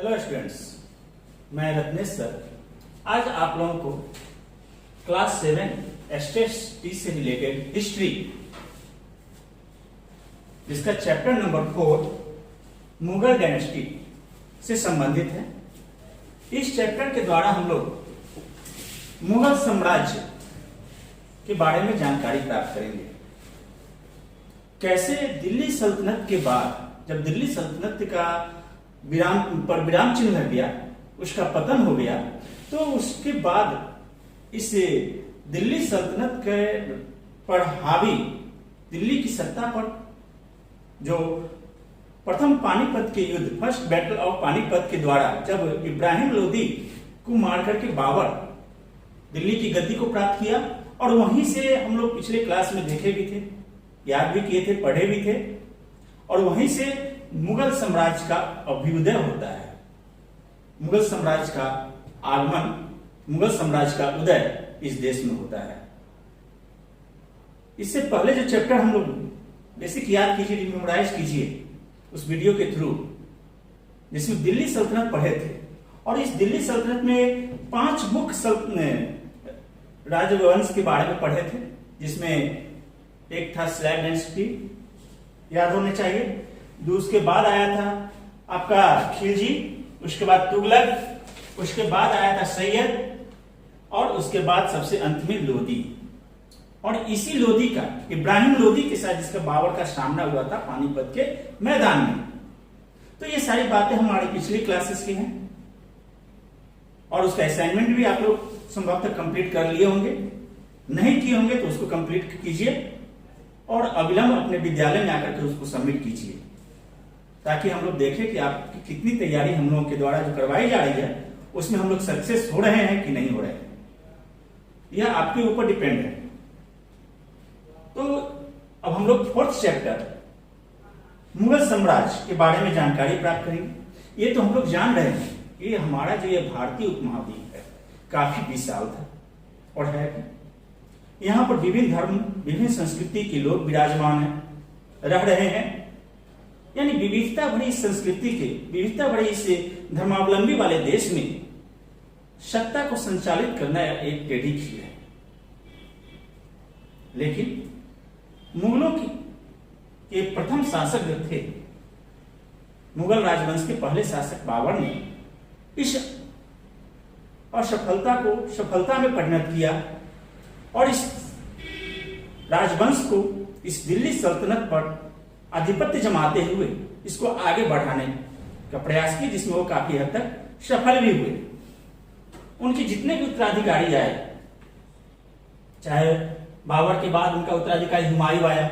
Hello students, मैं Ratnesh sir आज आप लोगों को क्लास 7 एसटी से रिलेटेड हिस्ट्री जिसका चैप्टर नंबर 4 मुगल डायनेस्टी से संबंधित है। इस चैप्टर के द्वारा हम लोग मुगल साम्राज्य के बारे में जानकारी प्राप्त करेंगे। कैसे दिल्ली सल्तनत के बाद जब दिल्ली सल्तनत का विराम चिन्ह लग गया, उसका पतन हो गया, तो उसके बाद इस दिल्ली सल्तनत के पर हावी दिल्ली की सत्ता पर जो प्रथम पानीपत के युद्ध फर्स्ट बैटल ऑफ पानीपत के द्वारा जब इब्राहिम लोदी को मार करके बाबर दिल्ली की गद्दी को प्राप्त किया, और वहीं से हम लोग पिछले क्लास में देखे भी थे, याद भी किए थे, पढ़े भी थे, और वहीं से मुगल साम्राज्य का अभ्युदय होता है। मुगल साम्राज्य का आगमन, मुगल साम्राज्य का उदय इस देश में होता है। इससे पहले जो चैप्टर हम लोग बेसिक याद कीजिए, मेमोराइज कीजिए उस वीडियो के थ्रू, जिसमें दिल्ली सल्तनत पढ़े थे। और इस दिल्ली सल्तनत में 5 मुख्य राजवंश के बारे में पढ़े थे, जिसमें एक था स्लैब डायनेस्टी, याद होने चाहिए। उसके बाद आया था आपका खिलजी, उसके बाद तुगलक, उसके बाद आया था सैयद, और उसके बाद सबसे अंत में लोदी। और इसी लोदी का, इब्राहिम लोदी के साथ जिसका बाबर का सामना हुआ था पानीपत के मैदान में। तो ये सारी बातें हमारी पिछली क्लासेस की हैं, और उसका असाइनमेंट भी आप लोग संभवतः कंप्लीट कर लिए होंगे। नहीं किए होंगे तो उसको कंप्लीट कीजिए और अविलंब अपने विद्यालय में आकर के उसको सबमिट कीजिए, ताकि हम लोग देखें कि आपकी कितनी तैयारी हम लोगों के द्वारा जो करवाई जा रही है उसमें हम लोग सक्सेस हो रहे हैं कि नहीं हो रहे हैं। यह आपके ऊपर डिपेंड है। तो अब हम लोग 4th चैप्टर मुगल साम्राज्य के बारे में जानकारी प्राप्त करेंगे। ये तो हम लोग जान रहे हैं कि हमारा जो ये भारतीय उपमहाद्वीप है काफी विशाल था और है। यहाँ पर विभिन्न धर्म, विभिन्न संस्कृति के लोग विराजमान हैं, रह रहे हैं। यानी विविधता भरी संस्कृति के, विविधता भरी इस धर्मावलंबी वाले देश में सत्ता को संचालित करना एक टेढ़ी खीर है। लेकिन मुगलों के प्रथम शासक जो थे, मुगल राजवंश के पहले शासक बाबर ने इस असफलता को सफलता में परिणत किया, और इस राजवंश को, इस दिल्ली सल्तनत पर आधिपत्य जमाते हुए इसको आगे बढ़ाने का प्रयास किया, जिसमें वो काफी हद तक सफल भी हुए। उनके जितने भी उत्तराधिकारी आए, चाहे बाबर के बाद उनका उत्तराधिकारी हुमायूं आया,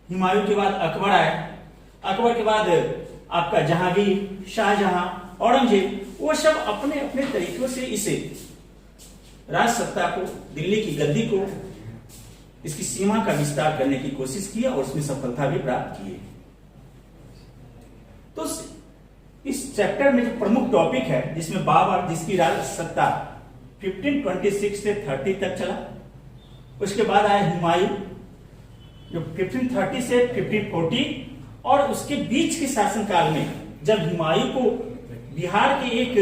हुमायूं के बाद अकबर आया, अकबर के बाद आपका जहांगीर, शाहजहां, औरंगजेब, वो सब अपने अपने तरीकों से इसे राज सत्ता को, दिल्ली की गद्दी को, इसकी सीमा का विस्तार करने की कोशिश की और उसमें सफलता भी प्राप्त की। तो इस चैप्टर में जो प्रमुख टॉपिक है, जिसमें बाबर, जिसकी राज सत्ता 1526 से 30 तक चला, उसके बाद आया हुमायूं जो 1530 से 1540, और उसके बीच के शासनकाल में जब हुमायूं को बिहार के एक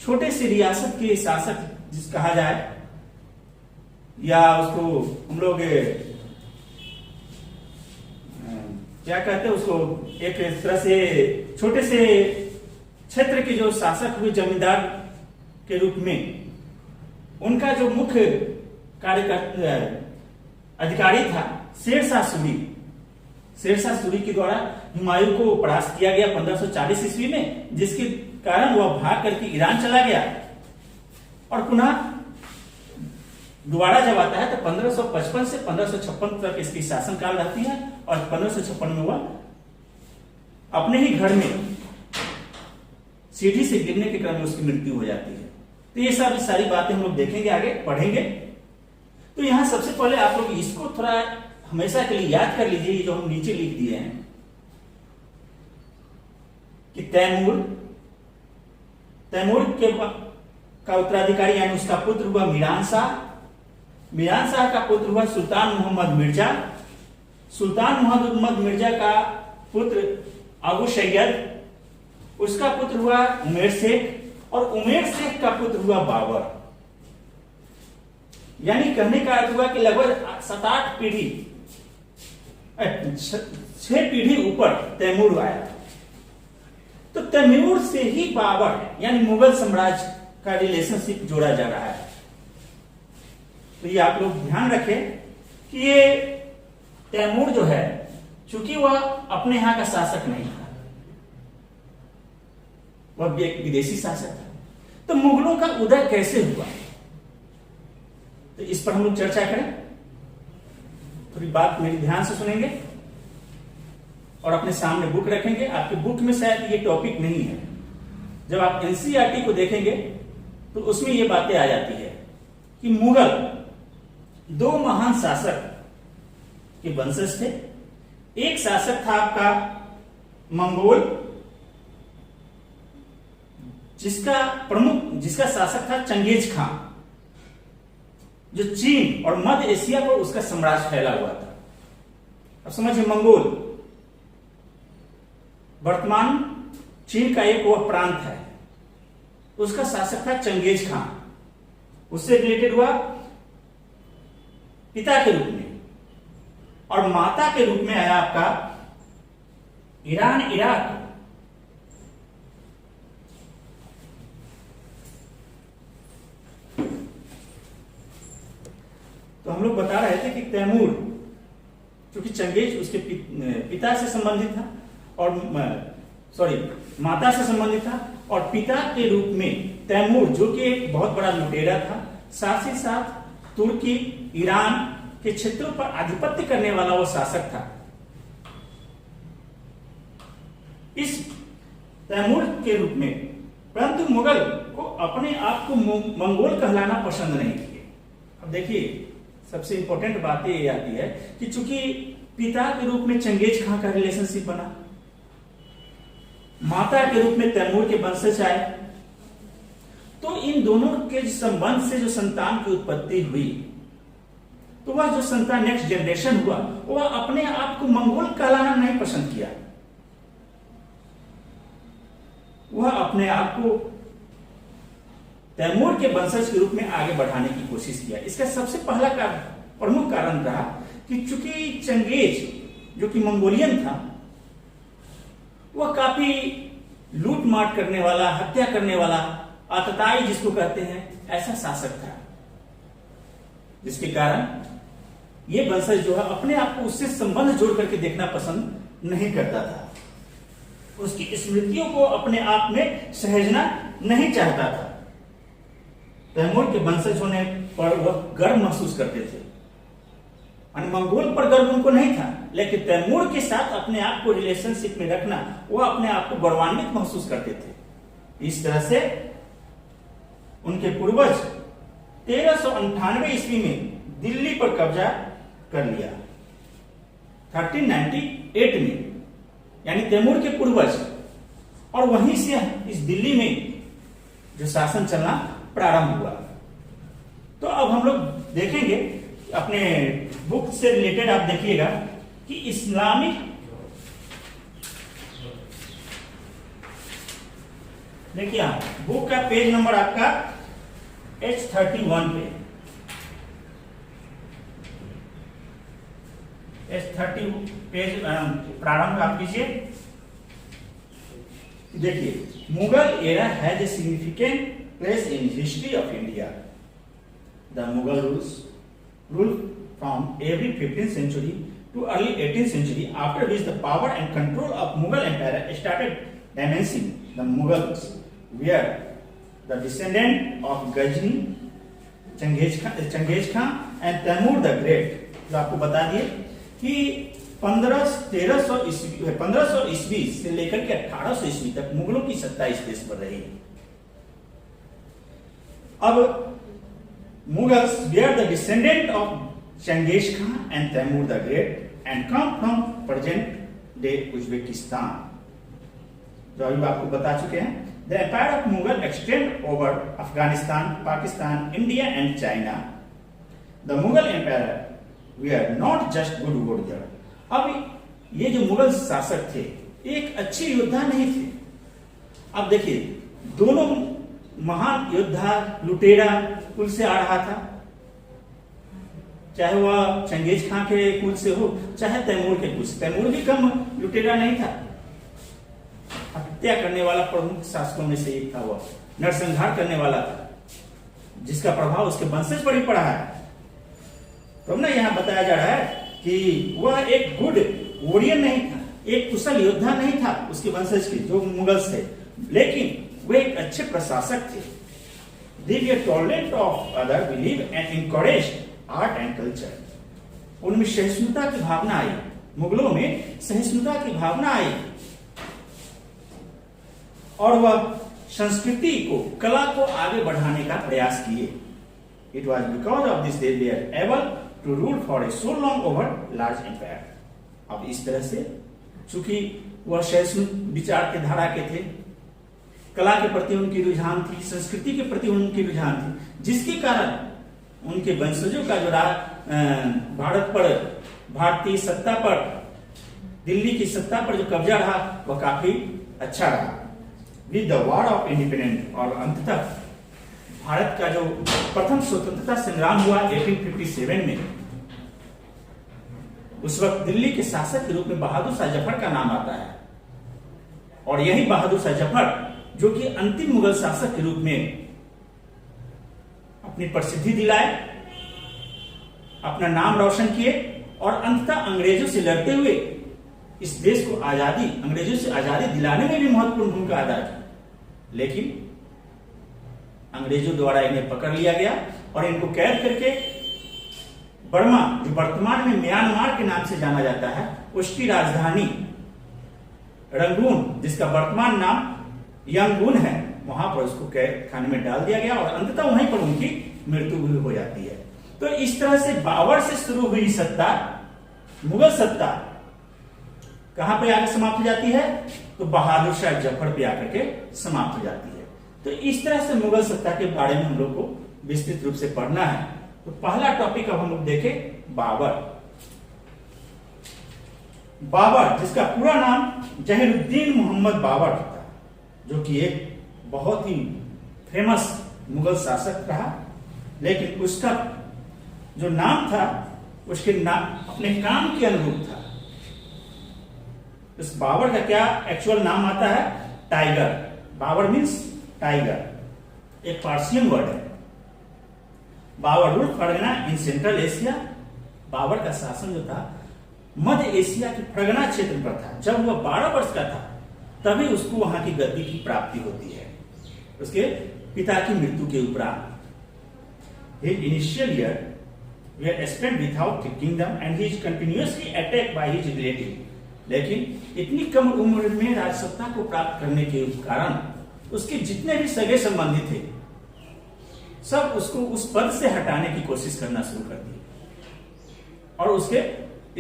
छोटे से रियासत के शासक जिस कहा जाए, या उसको हम लोग क्या कहते हैं, उसको एक तरह से छोटे से क्षेत्र के जो शासक हुए जमींदार के रूप में, उनका जो मुख्य कार्यकर्ता अधिकारी था शेरशाह सूरी, शेरशाह सूरी के द्वारा हुमायूं को परास्त किया गया 1540 ईस्वी में, जिसके कारण वह भाग करके ईरान चला गया, और पुनः दोबारा जब आता है तो 1555 से 1556 तक इसकी शासनकाल रहती है, और 1556 में वह अपने ही घर में सीढ़ी से गिरने के क्रम में उसकी मृत्यु हो जाती है। तो ये सारी बातें हम लोग देखेंगे, आगे पढ़ेंगे। तो यहां सबसे पहले आप लोग इसको थोड़ा हमेशा के लिए याद कर लीजिए, जो हम नीचे लिख दिए हैं कि तैमूर का उत्तराधिकारी यानी उसका पुत्र हुआ मीरान शाह, मीरान शाह का पुत्र हुआ सुल्तान मोहम्मद मिर्जा, सुल्तान मोहम्मद मिर्जा का पुत्र अबू सैयद, उसका पुत्र हुआ उमेर शेख और उमेर शेख का पुत्र हुआ बाबर। यानी कहने का अर्थ हुआ कि लगभग 7-8 पीढ़ी 6 पीढ़ी ऊपर तैमूर आया। तो तैमूर से ही बाबर यानी मुगल साम्राज्य का रिलेशनशिप जोड़ा जा रहा है। तो ये आप लोग ध्यान रखें कि ये तैमूर जो है, चूंकि वह अपने यहां का शासक नहीं था, वह एक विदेशी शासक था, तो मुगलों का उदय कैसे हुआ, तो इस पर हम लोग चर्चा करें। थोड़ी बात मेरी ध्यान से सुनेंगे और अपने सामने बुक रखेंगे। आपके बुक में शायद ये टॉपिक नहीं है। जब आप एनसीईआरटी को देखेंगे तो उसमें ये बातें आ जाती है कि मुगल 2 महान शासक के वंशज थे। एक शासक था आपका मंगोल, जिसका शासक था चंगेज खान, जो चीन और मध्य एशिया पर उसका साम्राज्य फैला हुआ था। अब समझिए, मंगोल वर्तमान चीन का एक वह प्रांत है, उसका शासक था चंगेज खान। उससे रिलेटेड हुआ पिता के रूप में, और माता के रूप में आया आपका ईरान इराक। तो हम लोग बता रहे थे कि तैमूर, क्योंकि चंगेज उसके पिता से संबंधित था और माता से संबंधित था, और पिता के रूप में तैमूर जो कि एक बहुत बड़ा लुटेरा था, साथ ही साथ तुर्की ईरान के क्षेत्रों पर आधिपत्य करने वाला वो शासक था। इस तैमूर के रूप में, परंतु मुगल को अपने आप को मंगोल कहलाना पसंद नहीं किए। अब देखिए, सबसे इंपॉर्टेंट बात ये आती है कि चूंकि पिता के रूप में चंगेज खान का रिलेशनशिप बना, माता के रूप में तैमूर के वंशज आए, तो इन दोनों के संबंध से जो संतान की उत्पत्ति हुई, तो वह जो संतान नेक्स्ट जनरेशन हुआ, वह अपने आप को मंगोल कहलाना नहीं पसंद किया। वह अपने आप को तैमूर के वंशज के रूप में आगे बढ़ाने की कोशिश किया। इसका सबसे पहला प्रमुख कारण रहा कि चूंकि चंगेज जो कि मंगोलियन था, वह काफी लूट मार करने वाला, हत्या करने वाला, आतताई जिसको कहते हैं, ऐसा शासक था, जिसके कारण ये वंशज जो है अपने आप को उससे संबंध जोड़ करके देखना पसंद नहीं करता था। उसकी स्मृतियों को अपने आप में सहेजना नहीं चाहता था। तैमूर के वंशज होने पर वह गर्व महसूस करते थे। मंगोल पर गर्व उनको नहीं था, लेकिन तैमूर के साथ अपने आप को रिलेशनशिप में रखना, वह अपने आप को गौरवान्वित महसूस करते थे। इस तरह से उनके पूर्वज 1398 ईस्वी में दिल्ली पर कब्जा कर लिया। 1398 में, यानी तैमूर के पूर्वज, और वहीं से इस दिल्ली में जो शासन चलना प्रारंभ हुआ। तो अब हम लोग देखेंगे, अपने बुक से रिलेटेड आप देखिएगा कि इस्लामिक, देखिए बुक का पेज नंबर आपका H31 पे, H30 पेज प्रारंभ आप कीजिए। देखिए, Mughal era has a significant place in history of India. The Mughal ruled from every 15th century to early 18th century, after which the power and control of Mughal Empire started diminishing. The Mughals were the descendant of Ghazni, Changiz Khan and Taimur the Great. जो आपको बता दिए कि 1500 ईस्वी से लेकर के 1800 ईस्वी तक मुगलों की सत्ता इस देश पर रही। अब Mughals were the descendant of Changiz Khan and Taimur the Great and come from present day Uzbekistan. जो अभी आपको बता चुके हैं। The empire of Mughal extend over Afghanistan, Pakistan, India and China. The Mughal empire were not just good warrior. अब ये जो मुगल शासक थे, एक अच्छे योद्धा नहीं थे, अब देखिए, दोनों महान योद्धा लुटेरा कुल से आ रहा था, चाहे वह चंगेज खां के कुल से हो, चाहे तैमूर के कुल से। तैमूर भी कम लुटेरा नहीं था, हत्या करने वाला प्रमुख शासकों में से एक था, वह नरसंहार करने वाला था, जिसका प्रभाव उसके वंशज पर ही पड़ा है। तो ना यहाँ बताया जा रहा है कि वह एक गुड वॉरियर नहीं था, एक कुशल योद्धा नहीं था उसके वंशज के जो मुगल्स थे, लेकिन वे एक अच्छे प्रशासक थे। They were tolerant of other, believe and encouraged art and culture. उनमें सहिष्णुता की भावना आई, मुगलों में सहिष्णुता की भावना आई, और वह संस्कृति को, कला को आगे बढ़ाने का प्रयास किए। It was because of this they were able to rule for so long over large empire. अब इस तरह से, चूंकि वह सहिष्णु विचार के धारा के थे, कला के प्रति उनकी रुझान थी, संस्कृति के प्रति उनकी रुझान थी, जिसके कारण उनके वंशजों का जो भारत पर, भारतीय सत्ता पर, दिल्ली की सत्ता पर जो कब्जा रहा वह काफी अच्छा रहा। With the war of independence, और अंततः भारत का जो प्रथम स्वतंत्रता संग्राम हुआ 1857 में, उस वक्त दिल्ली के शासक के रूप में बहादुर शाह जफर का नाम आता है, और यही बहादुर शाह जफर जो कि अंतिम मुगल शासक के रूप में अपनी प्रसिद्धि दिलाए, अपना नाम रोशन किए, और अंततः अंग्रेजों से लड़ते हुए इस देश को आजादी, अंग्रेजों से आजादी दिलाने में भी महत्वपूर्ण भूमिका अदा की। लेकिन अंग्रेजों द्वारा इन्हें पकड़ लिया गया और इनको कैद करके बर्मा, जो वर्तमान में म्यांमार के नाम से जाना जाता है, उसकी राजधानी रंगून, जिसका वर्तमान नाम यंगून है, वहां पर उसको कैद खाने में डाल दिया गया, और अंततः वहीं पर उनकी मृत्यु भी हो जाती है। तो इस तरह से बाबर से शुरू हुई सत्ता, मुगल सत्ता, कहां पे आकर समाप्त हो जाती है? तो बहादुर शाह जफर पे आकर के समाप्त हो जाती है। तो इस तरह से मुगल सत्ता के बारे में हम लोग को विस्तृत रूप से पढ़ना है। तो पहला टॉपिक अब हम लोग देखें, बाबर। बाबर, जिसका पूरा नाम जहीरुद्दीन मोहम्मद बाबर था, जो कि एक बहुत ही फेमस मुगल शासक रहा, लेकिन उसका जो नाम था, उसके नाम अपने काम के अनुरूप था। इस बाबर का क्या एक्चुअल नाम आता है? टाइगर। बाबर मीन्स टाइगर, एक पार्सियन वर्ड है। Babur rule Fergana in Central Asia. Babur का शासन जो था मध्य एशिया के फरगना क्षेत्र पर था। जब वह 12 वर्ष का था तभी उसको वहां की गद्दी की प्राप्ति होती है, उसके पिता की मृत्यु के उपरांत। His initial year were spent without the kingdom and he is continuously attacked by his relative. लेकिन इतनी कम उम्र में राजसत्ता को प्राप्त करने के कारण उसके जितने भी सगे संबंधी थे, सब उसको उस पद से हटाने की कोशिश करना शुरू कर दी, और उसके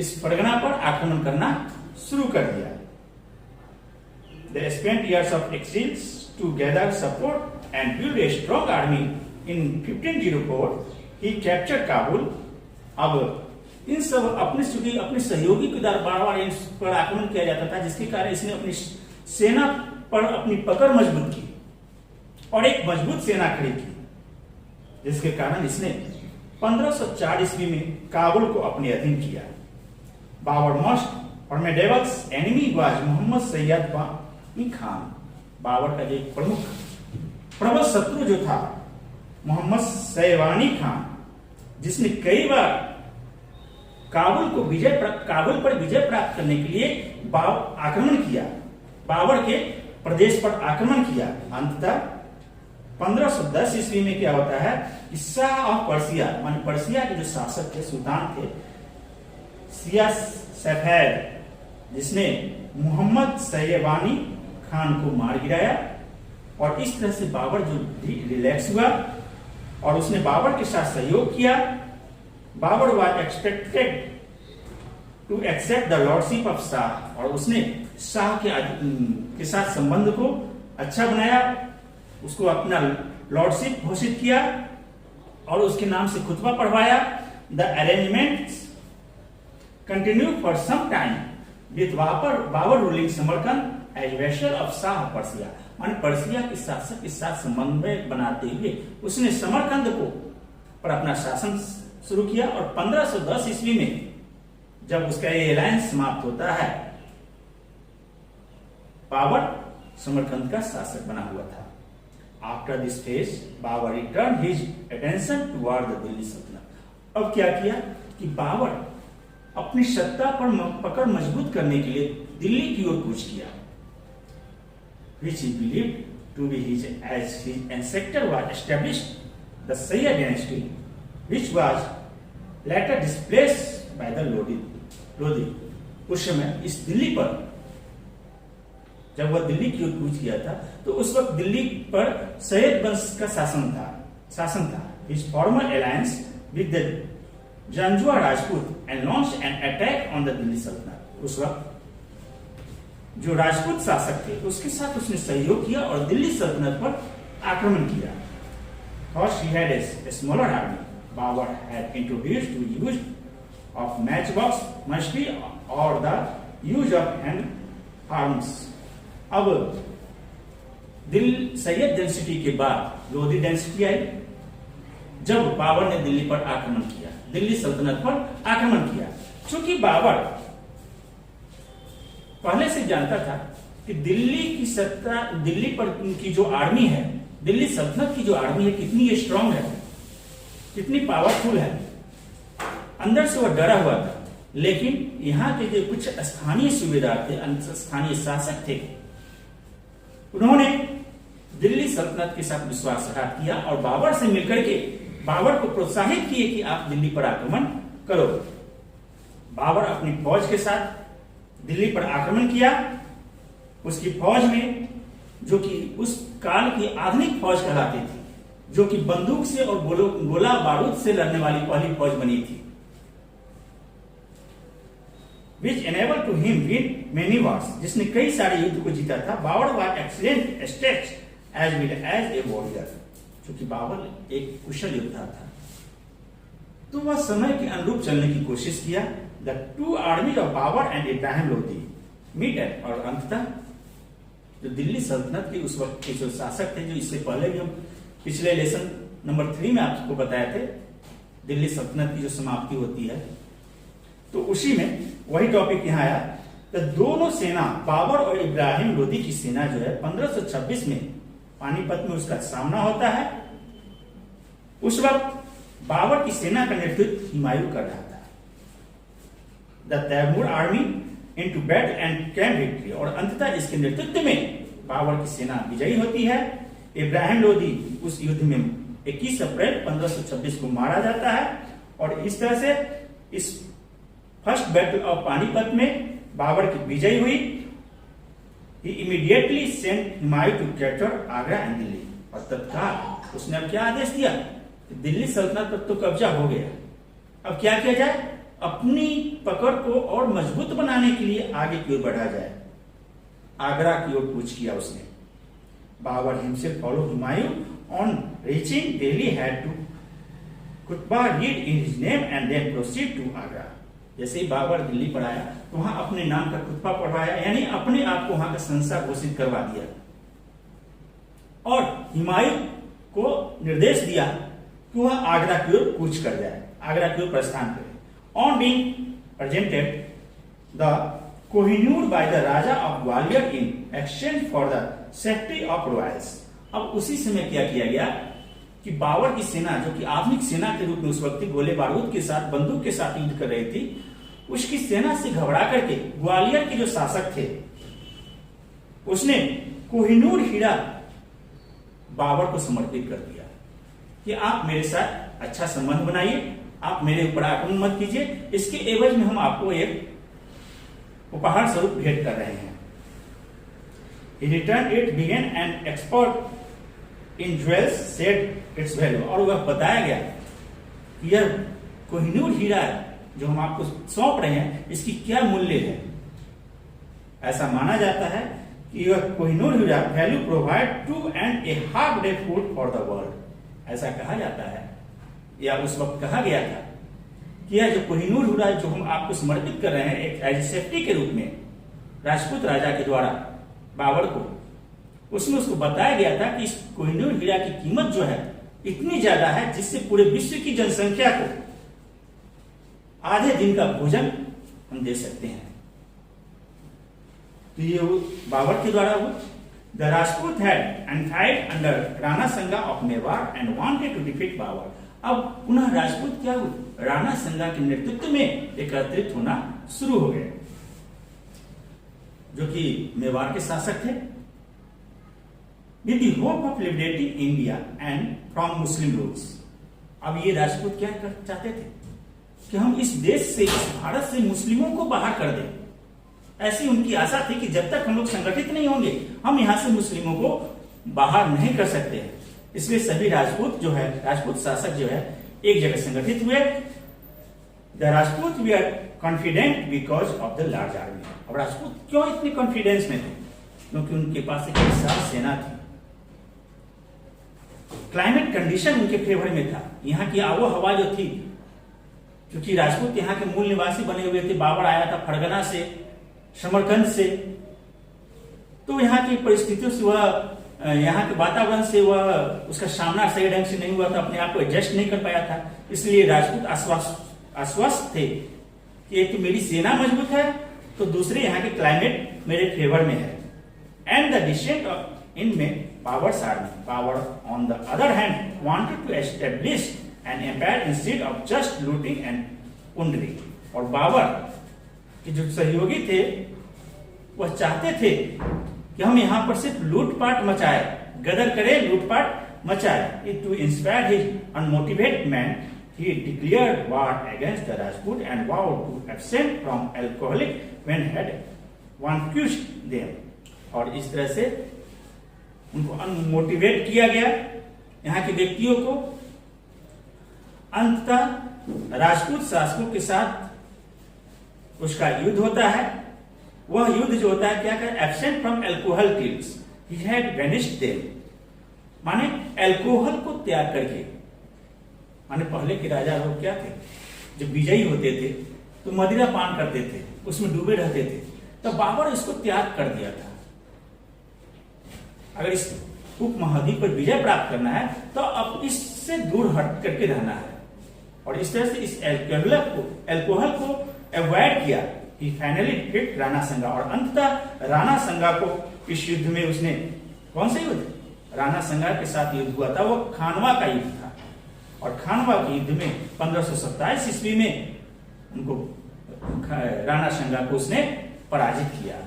इस परगना पर आक्रमण करना शुरू कर दिया। They spent years of exile to gather support and build a strong army. In 1504 he captured Kabul. अब इन सब अपने सहयोगी के द्वारा बार-बार इन पर आक्रमण किया जाता था, जिसके कारण इसने अपनी सेना पर अपनी पकड़ मजबूत की और एक मजबूत सेना खड़ी की, जिसके कारण इसने 1504 ईस्वी में काबुल को अपने अधीन किया। Babur most formidable enemy was Mohammad Saiyyid Wani Khan. Babar का जो प्रमुख प्रबल शत्रु जो था मोहम्मद सैयवानी खान, जिसने कई बार काबुल पर विजय प्राप्त करने के लिए आक्रमण किया, बाबर के प्रदेश पर आक्रमण किया। अंततः 1510 ईस्वी में क्या होता है कि शाह ऑफ पर्सिया, मान पर्सिया के जो शासक थे, सुल्तान थे, सिया सफेद, जिसने मोहम्मद सैयवानी खान को मार गिराया, और इस तरह से बाबर जो रिलैक्स हुआ और उसने बाबर के साथ सहयोग किया। Babur was expected to accept the lordship of Shah, और उसने शाह के साथ संबंध को अच्छा बनाया, उसको अपना लॉर्डशिप घोषित किया और उसके नाम से खुतबा पढ़वाया। The arrangements continue for some time with Babar ruling Samarkand as vassal of Shah Persia. माने पर्सिया के शासक के साथ समन्वय बनाते हुए उसने समरकंद को पर अपना शासन शुरू किया और 1510 ईस्वी में जब उसका ये एलायंस समाप्त होता है, बाबर समरकंद का शासक बना हुआ था। After this phase Babur return his attention toward the Delhi Sultanate. अब क्या किया कि बाबर अपनी सत्ता पर पकड़ मजबूत करने के लिए दिल्ली की ओर कूच किया, which he believed to be his as his ancestor was established the Shaia dynasty, which was later displaced by the Lodhi. उस समय इस दिल्ली पर जब वह दिल्ली की ओर कूच किया था तो उस वक्त दिल्ली पर सैयद वंश का शासन था। His former alliance with the Janjua Rajput and launched an attack on the Delhi Sultanate। उस वक्त जो राजपूत शासक थे उसके साथ उसने सहयोग किया और दिल्ली सल्तनत पर आक्रमण किया। First he had a smaller army. Babur had introduced the use of matchbox muskery or the use of hand arms। अब सैयद डेंसिटी के बाद लोधी डेंसिटी आई जब बाबर ने दिल्ली पर आक्रमण किया, दिल्ली सल्तनत पर आक्रमण किया। चूंकि बाबर पहले से जानता था कि दिल्ली पर की जो आर्मी है, दिल्ली सल्तनत की जो आर्मी है कितनी ये स्ट्रांग है, कितनी पावरफुल है, अंदर से वह डरा हुआ था। लेकिन यहाँ के जो कुछ स्थानीय सूबेदार थे, स्थानीय शासक थे, उन्होंने दिल्ली सल्तनत के साथ विश्वासघात किया और बाबर से मिलकर के बाबर को प्रोत्साहित किए कि आप दिल्ली पर आक्रमण करो। बाबर अपनी फौज के साथ दिल्ली पर आक्रमण किया। उसकी फौज में जो कि उस काल की आधुनिक फौज कहलाती थी, जो कि बंदूक से और गोला बारूद से लड़ने वाली पहली फौज बनी थी, which enabled to him win many wars, जिसने कई सारे युद्ध को जीता था। Babar was excellent stats as well as a warrior, क्योंकि बाबर एक कुशल योद्धा था। तो वह समय के अनुरूप चलने की कोशिश किया। The two armies of Babur and Ibrahim Lodi meet at, और अंततः जो दिल्ली सल्तनत के उस वक्त के जो शासक थे, जो इससे पहले भी हम पिछले लेसन नंबर 3 में आपको बताए थे, दिल्ली सल्तनत की जो समाप्ति होती है, तो उसी में वही टॉपिक यहाँ आया। तो दोनों सेना बाबर और इब्राहिम लोदी की सेना जो है 1526 में पानीपत में उसका सामना होता है। उस वक्त बाबर की सेना का नेतृत्व हुमायूं कर रहा था। The Timur army into battle and came victory, और अंततः इसके नेतृत्व में बाबर की सेना विजयी होती है। इब्राहिम लोदी उस युद्ध में 21 अप्रैल 1526 को मारा जाता है और इस तरह से इस फर्स्ट बैटल ऑफ पानीपत में बाबर की विजय हुई। He immediately sent Humayun to capture Agra and Delhi, और तत्काल उसने अब क्या आदेश दिया कि दिल्ली सल्तनत पर तो कब्जा हो गया, अब क्या किया जाए, अपनी पकड़ को और मजबूत बनाने के लिए आगे की ओर बढ़ा जाए। आगरा की ओर कूच किया उसने। Babar himself follow Humayun on reaching Delhi had to कुतबा read in his name and then proceed to Agra. जैसे ही बाबर दिल्ली पर आया तो वहां अपने नाम का खुतबा पढ़वाया, यानी अपने आप को वहां का शहंशाह घोषित करवा दिया और हुमायूं को निर्देश दिया कि वह आगरा की ओर कूच कर जाए, आगरा की ओर प्रस्थान करे। On being presented the Kohinoor by the Raja of Gwalior in exchange for the safety of royals। अब उसी समय क्या किया गया कि बाबर की सेना, जो कि आधुनिक सेना के रूप में उस वक्त गोले बारूद के साथ, बंदूक के साथ युद्ध कर रही थी, उसकी सेना से घबरा करके ग्वालियर के जो शासक थे उसने कोहिनूर हीरा बाबर को समर्पित कर दिया कि आप मेरे साथ अच्छा संबंध बनाइए, आप मेरे ऊपर आक्रमण मत कीजिए, इसके एवज में हम आपको एक उपहार स्वरूप भेंट कर रहे हैं। He returned it, began an expert in jewels, said its value, और वह बताया गया कि यह कोहिनूर हीरा जो हम आपको सौंप रहे हैं इसकी क्या मूल्य है। ऐसा माना जाता है कि यह कोहिनूर हीरा value provide 2.5 day food for the world. ऐसा कहा जाता है या उस वक्त कहा गया था कि यह जो कोहिनूर हीरा जो हम आपको समर्पित कर रहे हैं एक एज सेफ्टी के रूप में राजपूत राजा के द्वारा बाबर को, उसमें उसको बताया गया था कि इस कोहिनूर हीरा की कीमत जो है इतनी ज्यादा है जिससे पूरे विश्व की जनसंख्या को आधे दिन का भोजन हम दे सकते हैं। तो ये बाबर के द्वारा हुआ। The Rajput had enfied under Rana Sanga of Mewar and wanted to defeat Babur. अब पुनः राजपूत क्या हुए? राणा संगा के नेतृत्व में एकत्रित होना शुरू हो गए, जो कि मेवाड़ के शासक थे। With the hope of liberating India and from Muslim rules. अब ये राजपूत क्या चाहते थे कि हम इस देश से, इस भारत से मुस्लिमों को बाहर कर दें। ऐसी उनकी आशा थी कि जब तक हम लोग संगठित नहीं होंगे हम यहां से मुस्लिमों को बाहर नहीं कर सकते हैं। इसलिए सभी राजपूत जो है, राजपूत शासक जो है, एक जगह संगठित हुए। The Rajput we are confident because of the large army. अब राजपूत क्यों इतने कॉन्फिडेंस में थे? क्योंकि उनके पास एक विशाल सेना थी। क्लाइमेट कंडीशन उनके फेवर में था। यहाँ की आबो हवा जो थी, क्योंकि राजपूत यहाँ के मूल निवासी बने हुए थे, बाबर आया था फरगना से, समरकंद से, तो यहाँ की परिस्थितियों से वह, यहाँ के वातावरण से वह, उसका सामना सही ढंग से नहीं हुआ था, अपने आप को एडजस्ट नहीं कर पाया था। इसलिए राजपूत आश्वस्त थे कि एक तो मेरी सेना मजबूत है, तो दूसरे यहाँ के क्लाइमेट मेरे फेवर में है। एंड द डिसेंट इन में Babur's army. Babur, on the other hand, wanted to establish an empire instead of just looting and plundering. और बाबर के जो सहयोगी थे वह चाहते थे कि हम यहाँ पर सिर्फ लूटपाट मचाए, गदर करे, लूटपाट मचाए। To inspire his unmotivated men, he declared war against the Rajput and vowed to abstain from alcoholic when had vanquished them. और इस तरह से उनको अनमोटिवेट किया गया, यहाँ के व्यक्तियों को। अंततः राजपूत शासकों के साथ उसका युद्ध होता है। वह युद्ध जो होता है क्या कर, absent from alcohol tills he had vanished them, माने एल्कोहल को त्याग करके। माने पहले के राजा लोग क्या थे, जब विजयी होते थे तो मदिरा पान करते थे, उसमें डूबे रहते थे। तो बाबर इसको त्याग कर दिया था। अगर इस उपमहाद्वीप पर विजय प्राप्त करना है तो अब इससे दूर हट करके रहना है, और इस तरह से इस एल्कोहल को अवॉइड किया। ही फाइनली डिफीट राणा संगा, और अंततः राणा संगा को इस युद्ध में उसने, कौन सा युद्ध, राणा संगा के साथ युद्ध हुआ था, वो खानवा का युद्ध था। और खानवा के युद्ध में 1527 ईस्वी में उनको राणा संगा को उसने पराजित किया।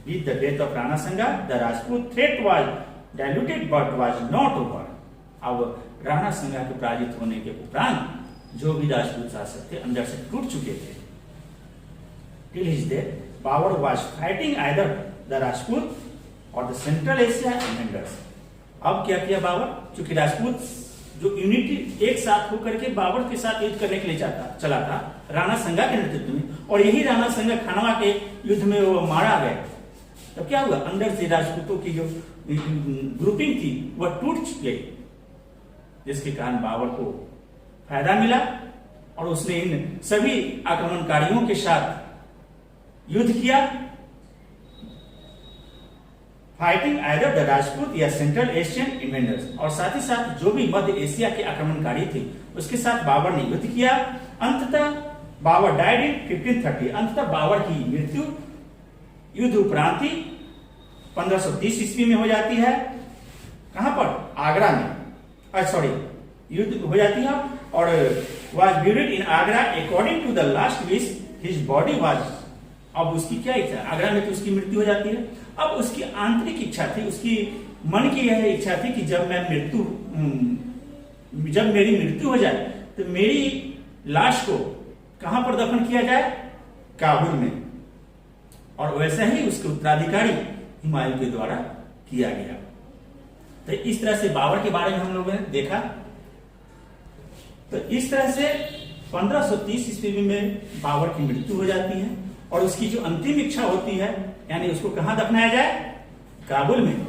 With the death of Rana Sanga, the Rajput threat was diluted but was not over. अब राणा संगा के पराजित होने के उपरांत जो भी राजपूत शासक थे अंदर से टूट चुके थे। Till his death, Babur was fighting either the Rajput or the Central Asia invaders. अब क्या किया बाबर, चूंकि राजपूत जो यूनिटी एक साथ होकर के बाबर के साथ युद्ध करने के लिए चला था राणा संगा के नेतृत्व में, और यही राणा संगा खानवा के युद्ध में वो मारा गया। तो क्या हुआ, अंदर से राजपूतों की जो ग्रुपिंग थी वह टूट गई, जिसके कारण बाबर को फायदा मिला और उसने इन सभी आक्रमणकारियों के साथ युद्ध किया। फाइटिंग आइदर द राजपूत या सेंट्रल एशियन इन्वेडर्स, और साथ ही साथ जो भी मध्य एशिया के आक्रमणकारी थे उसके साथ बाबर ने युद्ध किया। अंततः बाबर डाइड इन 1530। अंततः बाबर की मृत्यु युद्ध उपरांति 1530 ईस्वी में हो जाती है। कहां पर, आगरा में, सॉरी, युद्ध हो जाती है। और was buried in Agra according to the last wish his body was. अब उसकी क्या इच्छा, आगरा में तो उसकी मृत्यु हो जाती है। अब उसकी आंतरिक इच्छा थी, उसकी मन की यह इच्छा थी कि जब मेरी मृत्यु हो जाए तो मेरी लाश को कहां पर दफन किया जाए, काबुल में। और वैसा ही उसके उत्तराधिकारी हुमायूं के द्वारा किया गया। तो इस तरह से बाबर के बारे में हम लोगों ने देखा। तो इस तरह से 1530 ईस्वी में बाबर की मृत्यु हो जाती है, और उसकी जो अंतिम इच्छा होती है, यानी उसको कहां दफनाया जाए, काबुल में,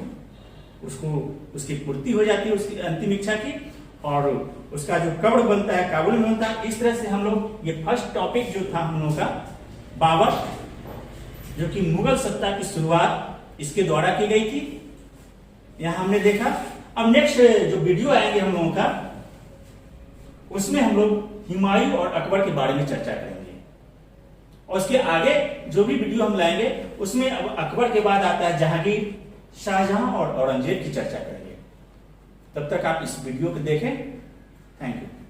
उसको उसकी पूर्ति हो जाती है उसकी अंतिम इच्छा की, और उसका जो कब्र बनता है काबुल में बनता है। इस तरह से हम लोग, ये फर्स्ट टॉपिक जो था हम लोगों का, बाबर जो कि मुगल सत्ता की शुरुआत इसके द्वारा की गई थी, यहां हमने देखा। अब नेक्स्ट जो वीडियो आएंगे हम लोगों का, उसमें हम लोग हुमायूं और अकबर के बारे में चर्चा करेंगे। और उसके आगे जो भी वीडियो हम लाएंगे उसमें अब अकबर के बाद आता है जहांगीर, शाहजहां और औरंगजेब की चर्चा करेंगे। तब तक आप इस वीडियो को देखें। Thank you.